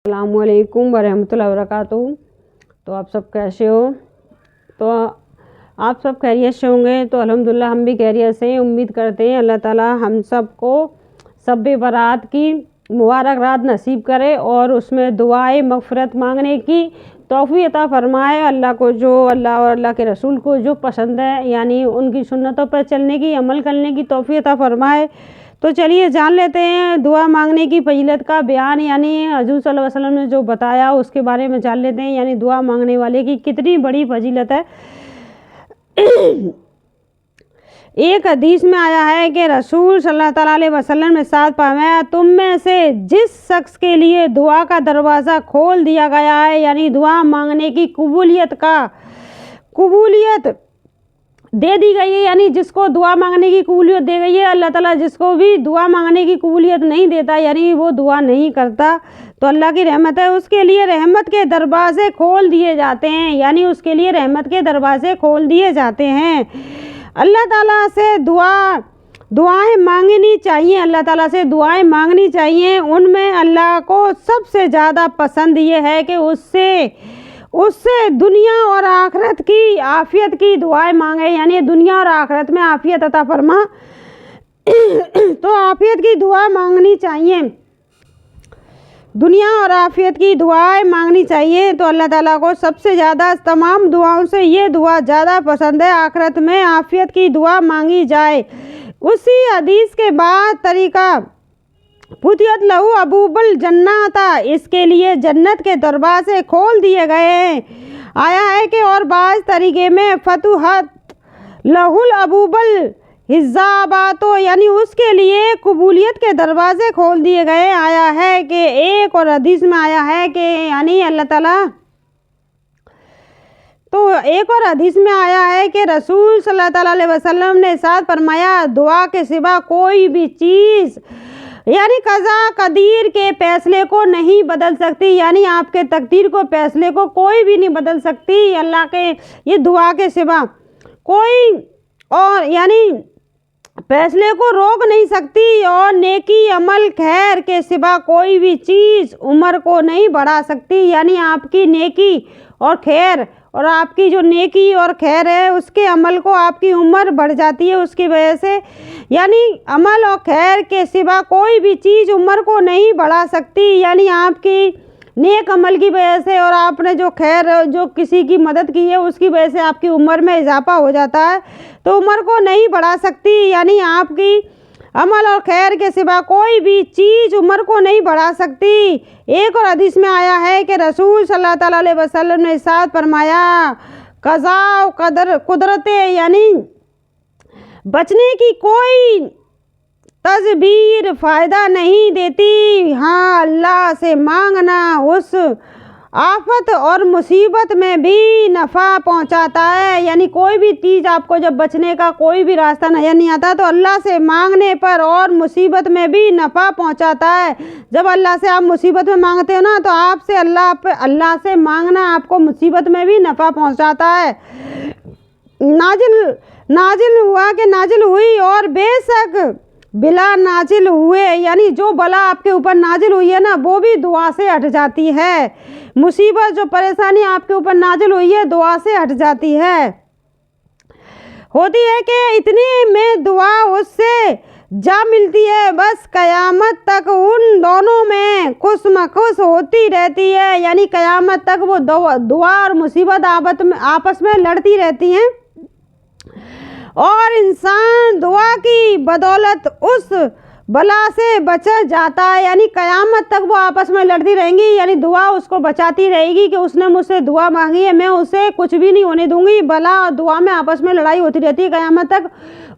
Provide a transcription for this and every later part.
अस्सलाम वालेकुम वरहमतुल्लाहि वबरकातुहू। तो आप सब कैसे हो? तो आप सब खैरियत से होंगे। तो अल्हम्दुलिल्लाह हम भी खैरियत से हैं। उम्मीद करते हैं अल्लाह ताला हम सब को शब बारात की मुबारक रात नसीब करे और उसमें दुआएं मग़फ़िरत मांगने की तौफ़ीक़ अता फ़रमाए। अल्लाह को जो अल्लाह और अल्लाह के रसूल को जो पसंद है यानी उनकी सुन्नतों पर चलने की अमल करने की तौफ़ीक़ अता फ़रमाए। तो चलिए जान लेते हैं दुआ मांगने की फ़जीलत का बयान, यानी हज़ूर सल्लल्लाहु अलैहि वसल्लम ने जो बताया उसके बारे में जान लेते हैं, यानी दुआ मांगने वाले की कितनी बड़ी फ़जीलत है। एक हदीस में आया है कि रसूल सल्लल्लाहु अलैहि वसल्लम ने साथ फरमाया, तुम में से जिस शख्स के लिए दुआ का दरवाज़ा खोल दिया गया है, यानी दुआ मांगने की कबूलियत दे दी गई है, यानी जिसको दुआ मांगने की कबूलियत दे गई है। अल्लाह ताला जिसको भी दुआ मांगने की कबूलियत नहीं देता, यानी वो दुआ नहीं करता, तो अल्लाह की रहमत है उसके लिए रहमत के दरवाज़े खोल दिए जाते हैं, यानी उसके लिए रहमत के दरवाज़े खोल दिए जाते हैं। अल्लाह ताला से दुआएं मांगनी चाहिए, अल्लाह ताला से दुआएं मांगनी चाहिए। उनमें अल्लाह को सबसे ज़्यादा पसंद ये है कि उससे दुनिया और आखिरत की आफ़ियत की दुआएं मांगे, यानी दुनिया और आखिरत में आफ़ियत अता फरमा। तो आफ़ियत की दुआ मांगनी चाहिए, दुनिया और आफ़ियत की दुआएं मांगनी चाहिए। तो अल्लाह ताला को सबसे ज़्यादा तमाम दुआओं से ये दुआ ज़्यादा पसंद है, आखिरत में आफ़ियत की दुआ मांगी जाए। उसी हदीस के बाद तरीका फुतियत लहू अबूबुल जन्नता, इसके लिए जन्नत के दरवाज़े खोल दिए गए हैं। आया है कि और बाज़ तरीके में फतुहत लहुल अबूबुल हिजाबातो, यानी उसके लिए कबूलियत के दरवाज़े खोल दिए गए। आया है कि एक और हदीस में आया है कि यानी अल्लाह ताला, तो एक और हदीस में आया है कि रसूल सल्लल्लाहु अलैहि वसल्लम ने साथ फरमाया, दुआ के सिवा कोई भी चीज़ यानी कज़ा कदीर के फैसले को नहीं बदल सकती, यानी आपके तकदीर को फैसले को कोई भी नहीं बदल सकती अल्लाह के ये दुआ के सिवा कोई, और यानी फैसले को रोक नहीं सकती। और नेकी अमल खैर के सिवा कोई भी चीज़ उम्र को नहीं बढ़ा सकती, यानी आपकी नेकी और खैर और आपकी जो नेकी और खैर है उसके अमल को आपकी उम्र बढ़ जाती है उसकी वजह से, यानी अमल और खैर के सिवा कोई भी चीज़ उम्र को नहीं बढ़ा सकती, यानी आपकी नेक अमल की वजह से और आपने जो खैर जो किसी की मदद की है उसकी वजह से आपकी उम्र में इजाफा हो जाता है, तो उम्र को नहीं बढ़ा सकती, यानी आपकी अमल और खैर के सिवा कोई भी चीज़ उम्र को नहीं बढ़ा सकती। एक और हदीस में आया है कि रसूल सल्लल्लाहु अलैहि वसल्लम ने साथ फरमाया, क़ज़ा व कुदरत, यानी बचने की कोई तदबीर फ़ायदा नहीं देती, हाँ अल्लाह से मांगना उस आफत और मुसीबत में भी नफ़ा पहुंचाता है, यानी कोई भी चीज़ आपको जब बचने का कोई भी रास्ता नज़र नहीं आता तो अल्लाह से मांगने पर और मुसीबत में भी नफ़ा पहुंचाता है। जब अल्लाह से आप मुसीबत में मांगते हो ना, तो आपसे अल्लाह से मांगना आपको मुसीबत में भी नफ़ा पहुंचाता है। नाजिल हुआ कि नाजिल हुई और बेशक बिला नाजिल हुए, यानी जो बला आपके ऊपर नाजिल हुई है ना वो भी दुआ से हट जाती है। मुसीबत जो परेशानी आपके ऊपर नाजिल हुई है दुआ से हट जाती है। होती है कि इतनी में दुआ उससे जा मिलती है, बस क़यामत तक उन दोनों में खुशमखुश होती रहती है, यानी क़यामत तक वो दुआ और मुसीबत आपस में लड़ती रहती हैं और इंसान दुआ की बदौलत उस बला से बच जाता है, यानी क़यामत तक वो आपस में लड़ती रहेंगी, यानी दुआ उसको बचाती रहेगी कि उसने मुझसे दुआ मांगी है, मैं उसे कुछ भी नहीं होने दूंगी। बला और दुआ में आपस में लड़ाई होती रहती है क़यामत तक,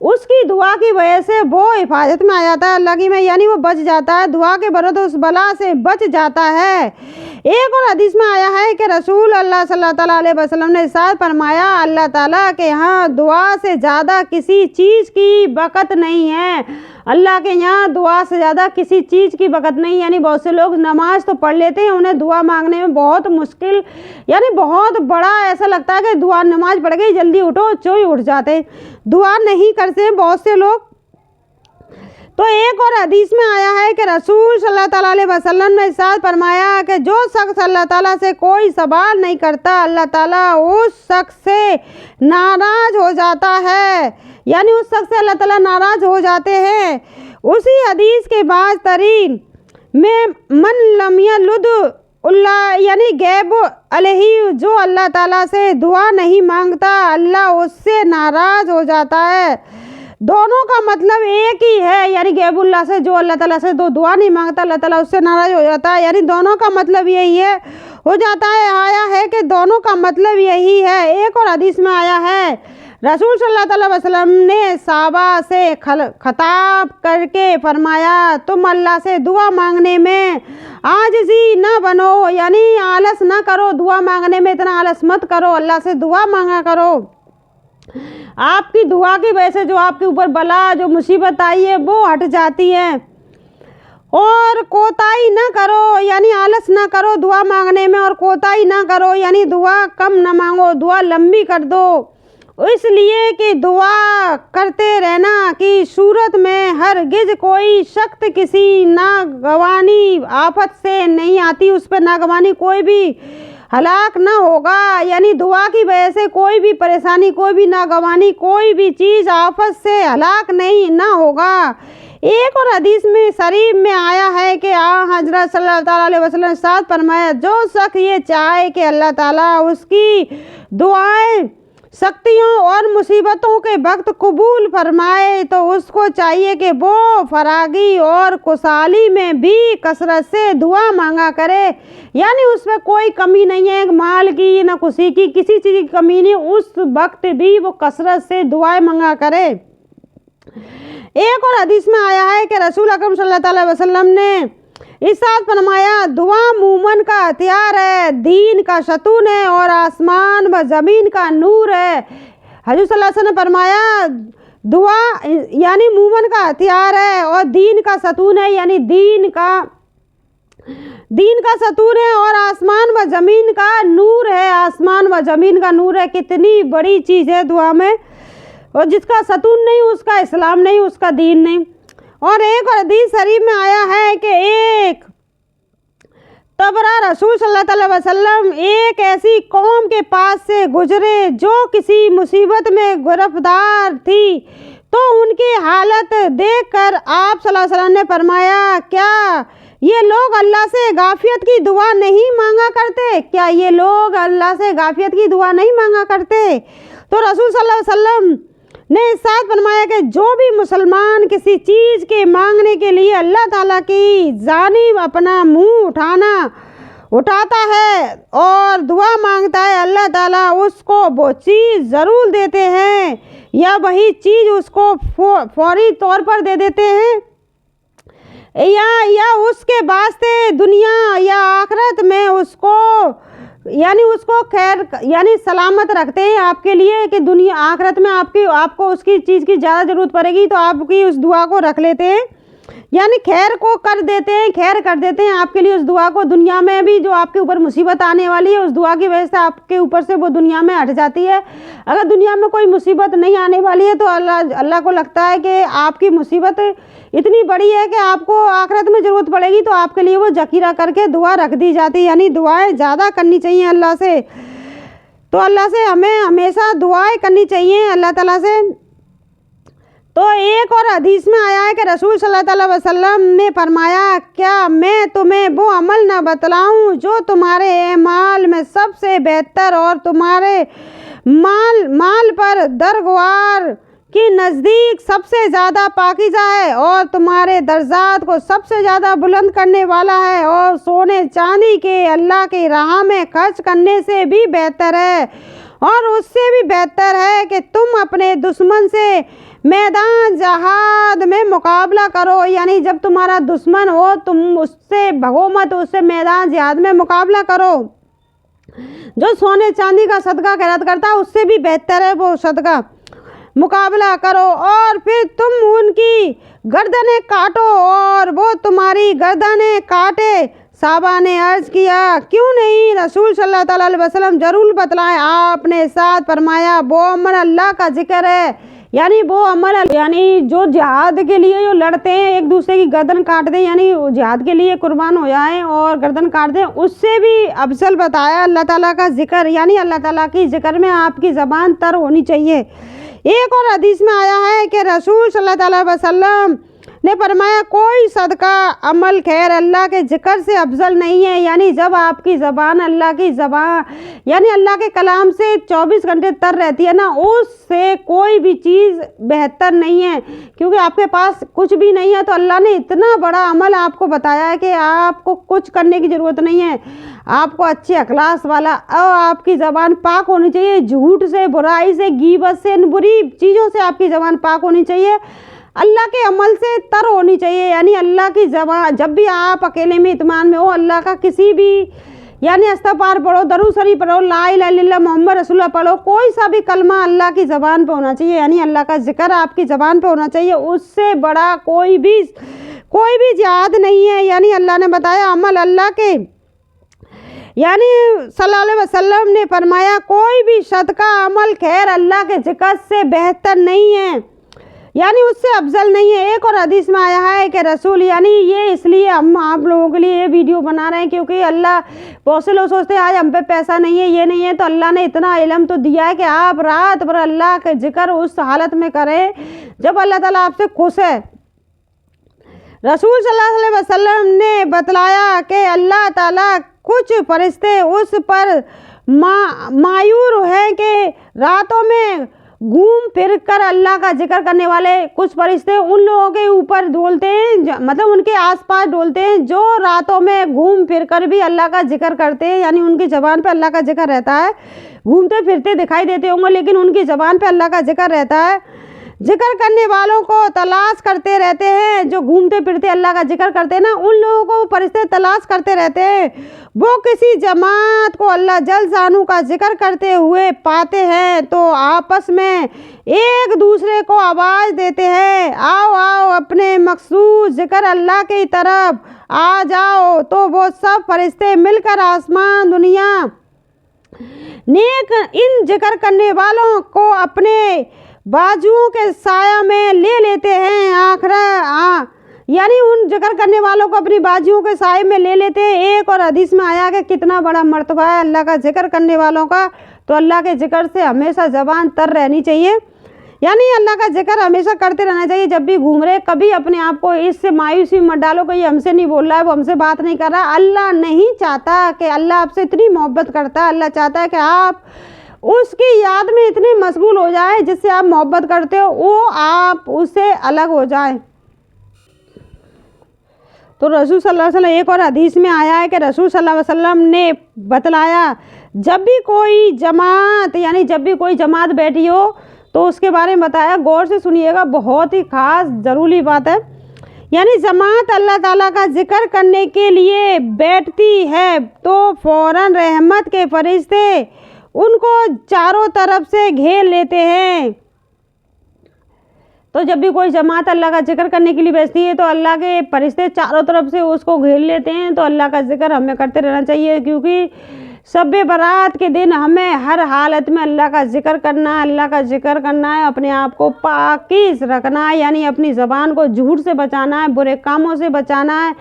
उसकी दुआ की वजह से वो हिफाजत में आ जाता है अल्लाह की में, यानी वो बच जाता है, दुआ के बरत उस बला से बच जाता है। एक और हदीस में आया है कि रसूल अल्लाह सल्लल्लाहु अलैहि वसल्लम ने साथ फरमाया, अल्लाह ताला के यहाँ दुआ से ज़्यादा किसी चीज़ की बरकत नहीं है, अल्लाह के यहाँ दुआ से ज़्यादा किसी चीज़ की बरकत नहीं, यानी बहुत से लोग नमाज तो पढ़ लेते हैं, उन्हें दुआ मांगने में बहुत मुश्किल यानी बहुत बड़ा ऐसा लगता है कि दुआ नमाज पढ़ गई जल्दी उठो, चोई उठ जाते, दुआ नहीं करते बहुत से लोग। तो एक और हदीस में आया है कि रसूल सल्लल्लाहु अलैहि वसल्लम ने इरशाद फरमाया कि जो शख्स अल्लाह ताला से कोई सवाल नहीं करता, अल्लाह ताला उस शख्स से नाराज़ हो जाता है, यानी उस शख्स से अल्लाह ताला नाराज़ हो जाते हैं। उसी हदीस के बाद तरीन में मन लम यलुद यानी गैब अलैहि, जो अल्लाह ताला से दुआ नहीं मांगता, अल्लाह उससे नाराज़ हो जाता है। दोनों का मतलब एक ही है, यानी गैबुल्लाह से, जो अल्लाह ताला से दुआ नहीं मांगता, अल्लाह ताला उससे नाराज़ हो जाता है, यानी दोनों का मतलब यही है, हो जाता है। आया है कि दोनों का मतलब यही है। एक और हदीस में आया है, रसूल सल्लल्लाहु अलैहि वसल्लम ने सहाबा से खिताब करके फरमाया, तुम अल्लाह से दुआ मांगने में आजिज़ी न बनो, यानी आलस ना करो, दुआ मांगने में इतना आलस मत करो, अल्लाह से दुआ मांगा करो। आपकी दुआ की वजह से जो आपके ऊपर बला, जो मुसीबत आई है, वो हट जाती है। और कोताही ना करो, यानी आलस ना करो दुआ मांगने में, और कोताही ना करो, यानी दुआ कम ना मांगो, दुआ लंबी कर दो, इसलिए कि दुआ करते रहना की सूरत में हरगिज़ कोई शख्स किसी नागवानी आफत से नहीं आती, उस पर नागवानी कोई भी हलाक ना होगा, यानी दुआ की वजह से कोई भी परेशानी, कोई भी नागवानी, कोई भी चीज़ आफत से हलाक नहीं ना होगा। एक और हदीस में शरीफ में आया है कि हज़रत सल्लल्लाहु अलैहि वसल्लम साथ फरमाया, जो शख्स ये चाहे कि अल्लाह ताला उसकी दुआएं शक्तियों और मुसीबतों के वक्त कबूल फरमाए, तो उसको चाहिए कि वो फरागी और खुशहाली में भी कसरत से दुआ मांगा करे, यानी उसमें कोई कमी नहीं है, माल की ना खुशी की, किसी चीज़ की कमी नहीं, उस वक्त भी वो कसरत से दुआएं मांगा करे। एक और हदीस में आया है कि रसूल अकरम सल्लल्लाहु अलैहि वसल्लम ने इरशाद फरमाया, दुआ मोमिन का हथियार है, दीन का सतून है और आसमान व ज़मीन का नूर है। हजूर सल्लल्लाहु अलैहि वसल्लम ने फरमाया, दुआ यानी मोमिन का हथियार है और दीन का सतून है, यानी दीन का सतून है और आसमान व ज़मीन का नूर है, आसमान व ज़मीन का नूर है। कितनी बड़ी चीज़ है दुआ में, और जिसका सतून नहीं उसका इस्लाम नहीं, उसका दीन नहीं। और एक और हदीस शरीफ में आया है कि एक तबरा रसूल सल्लल्लाहु अलैहि वसल्लम एक ऐसी कौम के पास से गुजरे जो किसी मुसीबत में गिरफ्तार थी, तो उनकी हालत देखकर आप सल्लल्लाहु अलैहि वसल्लम ने फरमाया, क्या ये लोग अल्लाह से गाफियत की दुआ नहीं मांगा करते? क्या ये लोग अल्लाह से गाफियत की दुआ नहीं मांगा करते? तो रसूल सल्लल्लाहु अलैहि वसल्लम ने साथ फरमाया कि जो भी मुसलमान किसी चीज़ के मांगने के लिए अल्लाह ताला की जानिब अपना मुंह उठाता है और दुआ मांगता है, अल्लाह ताला उसको वो चीज़ ज़रूर देते हैं, या वही चीज़ उसको फौरी तौर पर दे देते हैं, या उसके वास्ते दुनिया या आखिरत में उसको यानी उसको खैर यानी सलामत रखते हैं आपके लिए, कि दुनिया आखिरत में आपको उसकी चीज़ की ज़्यादा ज़रूरत पड़ेगी तो आपकी उस दुआ को रख लेते हैं, यानी खैर को कर देते हैं, खैर कर देते हैं आपके लिए उस दुआ को। दुनिया में भी जो आपके ऊपर मुसीबत आने वाली है, उस दुआ की वजह से आपके ऊपर से वो दुनिया में हट जाती है। अगर दुनिया में कोई मुसीबत नहीं आने वाली है तो अल्लाह को लगता है कि आपकी मुसीबत इतनी बड़ी है कि आपको आखिरत में ज़रूरत पड़ेगी, तो आपके लिए वो ज़खीरा करके दुआ रख दी जाती है, यानी दुआएं ज़्यादा करनी चाहिए अल्लाह से। तो अल्लाह से हमें हमेशा दुआएं करनी चाहिए अल्लाह ताला से। तो एक और हदीस में आया है कि रसूल सल्लल्लाहु अलैहि वसल्लम ने फरमाया, क्या मैं तुम्हें वो अमल न बतलाऊं जो तुम्हारे माल में सबसे बेहतर और तुम्हारे माल पर दरगवार के नज़दीक सबसे ज़्यादा पाकीज़ा है और तुम्हारे दर्जात को सबसे ज़्यादा बुलंद करने वाला है, और सोने चांदी के अल्लाह की राह में खर्च करने से भी बेहतर है, और उससे भी बेहतर है कि तुम अपने दुश्मन से मैदान जहाद में मुकाबला करो, यानी जब तुम्हारा दुश्मन हो तुम उससे भगो मत, उससे मैदान जहाद में मुकाबला करो। जो सोने चांदी का सदका खैरात करता है उससे भी बेहतर है वो सदका, मुकाबला करो, और फिर तुम उनकी गर्दनें काटो और वो तुम्हारी गर्दनें काटे। साहबा ने अर्ज़ किया, क्यों नहीं रसूल सल्लल्लाहु अलैहि वसल्लम ज़रूर बतलाएं। आपने साथ फरमाया, वो अमल अल्लाह का जिक्र है, यानी वो अमल, यानी जो जिहाद के लिए जो लड़ते हैं, एक दूसरे की गर्दन काट दें, यानी जिहाद के लिए कुर्बान हो जाएं और गर्दन काट दें, उससे भी अफजल बताया अल्लाह ताला का जिक्र। यानी अल्लाह ताला की जिक्र में आपकी ज़बान तर होनी चाहिए। एक और हदीस में आया है कि रसूल सल्लल्लाहु अलैहि वसल्लम ने फरमाया, कोई सदका अमल खैर अल्लाह के जिक्र से अफजल नहीं है। यानी जब आपकी ज़बान अल्लाह की ज़बान यानी अल्लाह के कलाम से 24 घंटे तर रहती है ना, उससे कोई भी चीज़ बेहतर नहीं है। क्योंकि आपके पास कुछ भी नहीं है तो अल्लाह ने इतना बड़ा अमल आपको बताया है कि आपको कुछ करने की ज़रूरत नहीं है। आपको अच्छे अखलास वाला और आपकी ज़बान पाक होनी चाहिए, झूठ से, बुराई से, गीबत से, इन बुरी चीज़ों से आपकी ज़बान पाक होनी चाहिए, अल्लाह के अमल से तर होनी चाहिए। यानी अल्लाह की ज़बान, जब भी आप अकेले में इत्मीनान में हो, अल्लाह का किसी भी यानी इस्तग़फ़ार पढ़ो, दरूद शरीफ पढ़ो, ला इलाहा इल्लल्लाह मोहम्मद रसूलुल्लाह पढ़ो, कोई सा भी कलमा अल्लाह की ज़बान पे होना चाहिए। यानी अल्लाह का जिक्र आपकी ज़बान पे होना चाहिए। उससे बड़ा कोई भी जिहाद नहीं है। यानी अल्लाह ने बताया अमल अल्लाह के, यानी सल्लल्लाहु अलैहि वसल्लम ने फरमाया, कोई भी सदका अमल खैर अल्लाह के जिक्र से बेहतर नहीं है, यानी उससे अफजल नहीं है। एक और हदीस में आया है कि रसूल, यानी ये इसलिए हम आप लोगों के लिए ये वीडियो बना रहे हैं क्योंकि अल्लाह, बहुत से लोग सोचते हैं आज हम पे पैसा नहीं है, ये नहीं है, तो अल्लाह ने इतना इल्म तो दिया है कि आप रात भर अल्लाह के जिक्र उस हालत में करें जब अल्लाह ताला आपसे खुश है। रसूल सल्लल्लाहु अलैहि वसल्लम ने बतलाया कि अल्लाह ताला कुछ फरिश्ते उस पर मायूर हैं कि रातों में घूम फिर कर अल्लाह का जिक्र करने वाले कुछ फरिश्ते उन लोगों के ऊपर डोलते हैं, मतलब उनके आसपास डोलते हैं जो रातों में घूम फिर कर भी अल्लाह का जिक्र करते हैं। यानी उनकी ज़बान पे अल्लाह का जिक्र रहता है, घूमते फिरते दिखाई देते होंगे लेकिन उनकी ज़बान पे अल्लाह का जिक्र रहता है। जिक्र करने वालों को तलाश करते रहते हैं, जो घूमते फिरते अल्लाह का जिक्र करते हैं ना, उन लोगों को फरिश्ते तलाश करते रहते हैं। वो किसी जमात को अल्लाह जल शानू का जिक्र करते हुए पाते हैं तो आपस में एक दूसरे को आवाज़ देते हैं, आओ आओ अपने मखसूस जिक्र अल्लाह की तरफ आ जाओ। तो वो सब फरिश्ते मिलकर आसमान दुनिया नेक इन जिक्र करने वालों को अपने बाजुओं के साया में ले लेते हैं। यानी उन जिक्र करने वालों को अपनी बाजुओं के साए में ले लेते हैं। एक और हदीस में आया कि कितना बड़ा मर्तबा है अल्लाह का जिक्र करने वालों का। तो अल्लाह के जिक्र से हमेशा ज़बान तर रहनी चाहिए, यानी अल्लाह का जिक्र हमेशा करते रहना चाहिए। जब भी घूम रहे कभी अपने आप को इससे मायूसी मत डालो कि ये हमसे नहीं बोल रहा है, वो हमसे बात नहीं कर रहा। अल्लाह नहीं चाहता कि, अल्लाह आपसे इतनी मोहब्बत करता है, अल्लाह चाहता है कि आप उसकी याद में इतने मशगूल हो जाए जिससे आप मोहब्बत करते हो वो आप उससे अलग हो जाए। तो रसूल सल्लल्लाहु अलैहि वसल्लम, एक और हदीस में आया है कि रसूल सल्लल्लाहु अलैहि वसल्लम ने बतलाया, जब भी कोई जमात, यानी जब भी कोई जमात बैठी हो तो उसके बारे में बताया। गौर से सुनिएगा, बहुत ही ख़ास ज़रूरी बात है। यानी जमात अल्लाह ताला का जिक्र करने के लिए बैठती है तो फ़ौरन रहमत के फरिश्ते उनको चारों तरफ से घेर लेते हैं। तो जब भी कोई जमात अल्लाह का जिक्र करने के लिए बैठती है तो अल्लाह के फरिश्ते चारों तरफ से उसको घेर लेते हैं। तो अल्लाह का जिक्र हमें करते रहना चाहिए क्योंकि शब-ए बारात के दिन हमें हर हालत में अल्लाह का जिक्र करना है, अल्लाह का जिक्र करना है, अपने आप को पाकीज़ रखना है, यानी अपनी ज़बान को झूठ से बचाना है, बुरे कामों से बचाना है,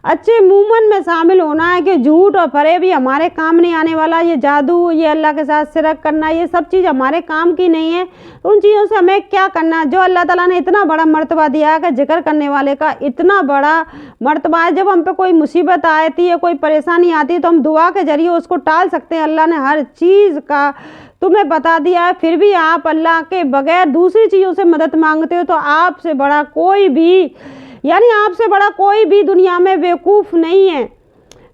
अच्छे मूमन में शामिल होना है कि झूठ और फरेब भी हमारे काम नहीं आने वाला। ये जादू, ये अल्लाह के साथ शिरक करना, ये सब चीज़ हमारे काम की नहीं है। तो उन चीज़ों से हमें क्या करना है? जो अल्लाह ताला ने इतना बड़ा मर्तबा दिया है कि जिक्र करने वाले का इतना बड़ा मर्तबा है। जब हम पे कोई मुसीबत आती है, कोई परेशानी आती है तो हम दुआ के ज़रिए उसको टाल सकते हैं। अल्लाह ने हर चीज़ का तुम्हें बता दिया है, फिर भी आप अल्लाह के बगैर दूसरी चीज़ों से मदद मांगते हो। तो आपसे बड़ा कोई भी, यानी आपसे बड़ा कोई भी दुनिया में बेवकूफ़ नहीं है।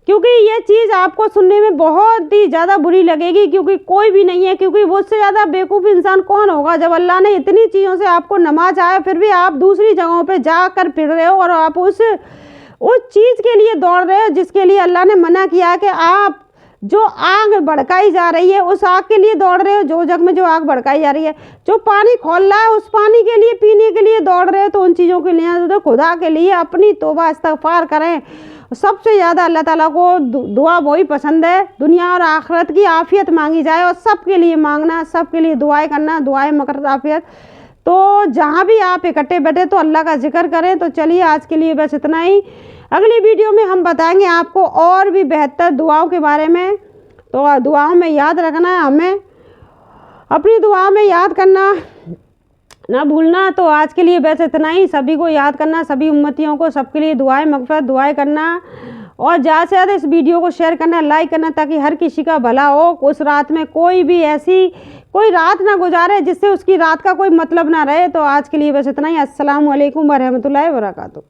क्योंकि ये चीज़ आपको सुनने में बहुत ही ज़्यादा बुरी लगेगी क्योंकि कोई भी नहीं है, क्योंकि उससे ज़्यादा बेवकूफ़ इंसान कौन होगा। जब अल्लाह ने इतनी चीज़ों से आपको नवाजा है फिर भी आप दूसरी जगहों पे जाकर फिर रहे हो और आप उस चीज़ के लिए दौड़ रहे हो जिसके लिए अल्लाह ने मना किया है कि आप जो आग भड़काई जा रही है उस आग के लिए दौड़ रहे हो। जो जग में जो आग भड़काई जा रही है, जो पानी खोल रहा है उस पानी के लिए पीने के लिए दौड़ रहे हो। तो उन चीज़ों के लिए तो खुदा के लिए अपनी तौबा इस्तग़फ़ार करें। सबसे ज़्यादा अल्लाह ताला को दुआ वही पसंद है, दुनिया और आखिरत की आफ़ियत मांगी जाए और सब के लिए मांगना, सब के लिए दुआएं करना, दुआएं मगफ़िरत आफ़ियत। तो जहाँ भी आप इकट्ठे बैठे तो अल्लाह का जिक्र करें। तो चलिए आज के लिए बस इतना ही। अगली वीडियो में हम बताएंगे आपको और भी बेहतर दुआओं के बारे में। तो दुआओं में याद रखना है, हमें अपनी दुआ में याद करना ना भूलना। तो आज के लिए बस इतना ही। सभी को याद करना, सभी उम्मतियों को, सबके लिए दुआएं मग़फ़िरत दुआएं करना और ज़्यादा से ज़्यादा इस वीडियो को शेयर करना, लाइक करना, ताकि हर किसी का भला हो। उस रात में कोई भी ऐसी कोई रात ना गुजारे जिससे उसकी रात का कोई मतलब ना रहे। तो आज के लिए बस इतना ही। अस्सलामु अलैकुम व रहमतुल्लाहि व बरकातुहू।